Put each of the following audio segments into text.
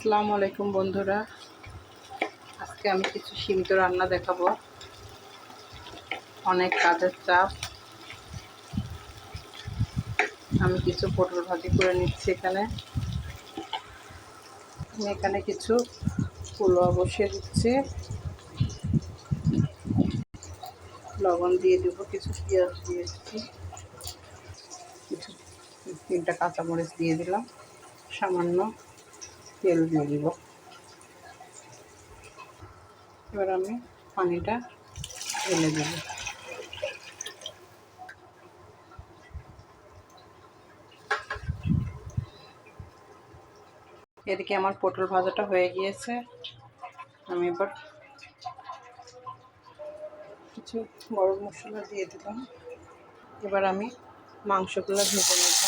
আসসালামু আলাইকুম বন্ধুরা, আজকে আমি কিছু সীমিত রান্না দেখাবো। অনেক কাজের চাপ, আমি কিছু পটল ভাজি করে নিচ্ছি। এখানে কিছু পোলাও বসিয়ে দিচ্ছি, লবণ দিয়ে দেবো, কিছু পেঁয়াজ দিয়ে দিচ্ছি, কিছু 3টা কাঁচামরিচ দিয়ে দিলাম, সামান্য তেল দিয়ে দিব। এবার আমি পানিটা ঢেলে দেব। এদিকে আমার পটল ভাজাটা হয়ে গিয়েছে। আমি এবার কিছু গরম মশলা দিয়ে দিলাম। এবার আমি মাংসগুলো ভেজে নেব।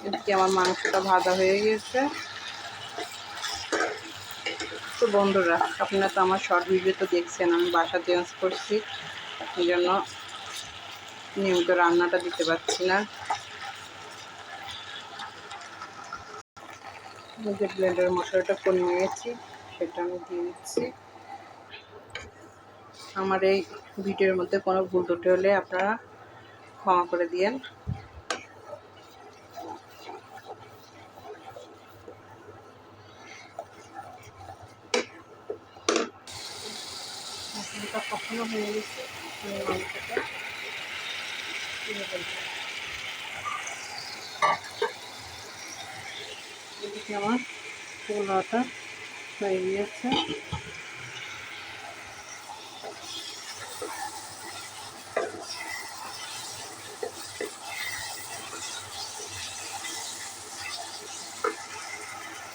এদিকে আমার মাংসটা ভাজা হয়ে গেছে। তো বন্ধুরা, আপনারা তো আমার শর্ট ভিডিও তো দেখছেন, আমি বাসা চেঞ্জ করছি, এই জন্য নিয়মিত রান্নাটা দিতে পারছি না। যে ব্লেন্ডার মশলাটা করে নিয়েছি সেটা আমি দিয়ে দিচ্ছি। আমার এই ভিডিওর মধ্যে কোনো ভুল ত্রুটি হলে আপনারা ক্ষমা করে দিয়েন। মশলাটা কখনো হয়ে গেছে, মাংসটা তুলে ফেলবো। এদিকে আমার পোলাওটা হয়ে গিয়েছে।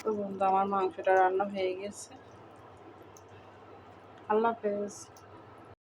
তো বন্ধু, আমার মাংসটা রান্না হয়ে গেছে। আল্লাহ হাফেজ।